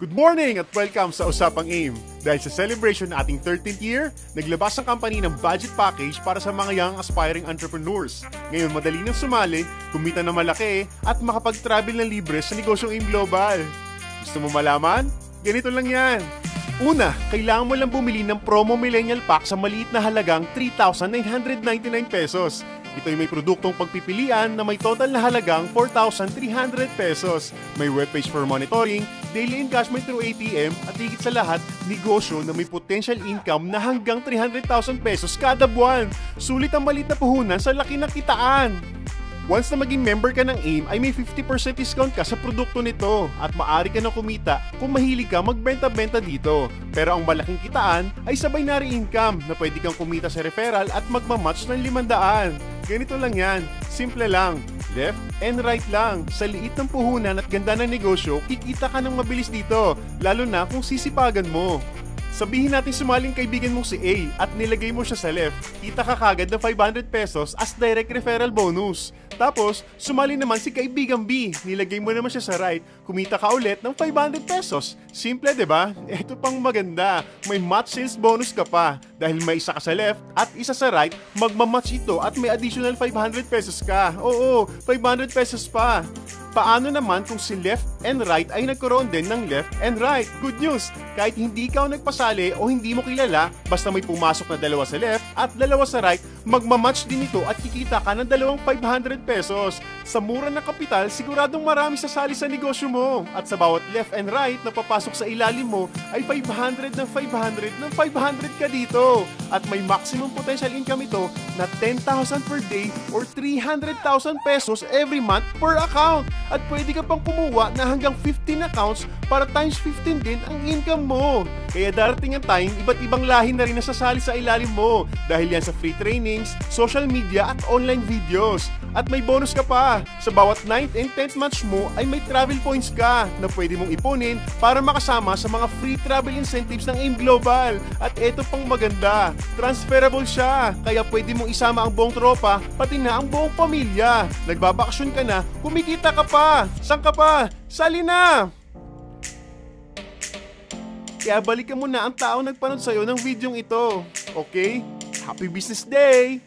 Good morning at welcome sa Usapang AIM. Dahil sa celebration ng ating 13th year, naglabas ang company ng budget package para sa mga young aspiring entrepreneurs. Ngayon madali nang sumali, kumita na malaki at makapag-travel ng libre sa negosyong AIM Global. Gusto mo malaman? Ganito lang yan. Una, kailangan mo lang bumili ng promo millennial pack sa maliit na halagang 3,999 pesos. Ito ay may produktong pagpipilian na may total na halagang 4,300 pesos. May webpage for monitoring, daily engagement through ATM at higit sa lahat, negosyo na may potential income na hanggang 300,000 pesos kada buwan. Sulit ang maliit na puhunan sa laki ng kitaan. Once na maging member ka ng AIM ay may 50% discount ka sa produkto nito at maaari ka na kumita kung mahilig ka magbenta-benta dito. Pero ang malaking kitaan ay sabay na income na pwede kang kumita sa referral at magmamatch ng 500. Ganito lang yan, simple lang. Left and right lang. Sa liit ng puhunan at ganda ng negosyo, kikita ka ng mabilis dito, lalo na kung sisipagan mo. Sabihin natin sumaling kaibigan mong si A at nilagay mo siya sa left, kita ka kagad ng 500 pesos as direct referral bonus. Tapos, sumali naman si kaibigan B, nilagay mo naman siya sa right, kumita ka ulit ng 500 pesos. Simple, diba? Ito pang maganda, may match sales bonus ka pa. Dahil may isa ka sa left at isa sa right, magmamatch ito at may additional 500 pesos ka. Oo, 500 pesos pa. Paano naman kung si left and right ay nagkaroon din ng left and right? Good news! Kahit hindi ikaw nagpasali o hindi mo kilala, basta may pumasok na dalawa sa left at dalawa sa right, magmamatch din ito at kikita ka ng dalawang 500 pesos. Sa mura ng kapital, siguradong marami sasali sa negosyo mo. At sa bawat left and right na papasok sa ilalim mo, ay 500 ng 500 ng 500 ka dito. At may maximum potential income ito na 10,000 per day or 300,000 pesos every month per account. At pwede ka pang kumuha na hanggang 15 accounts para times 15 din ang income mo. Kaya darating ang time, iba't ibang lahi na rin nasasali sa ilalim mo dahil yan sa free trainings, social media at online videos. At may bonus ka pa. Sa bawat 9th and 10th match mo ay may travel points ka na pwede mong ipunin para makasama sa mga free travel incentives ng AIM Global. At eto pang maganda, transferable siya. Kaya pwede mong isama ang buong tropa, pati na ang buong pamilya. Nagbabakasyon ka na, kumikita ka pa. Saan ka pa? Sali na! Kaya balikan mo na ang taong nagpanood sa'yo ng videong ito. Okay? Happy Business Day!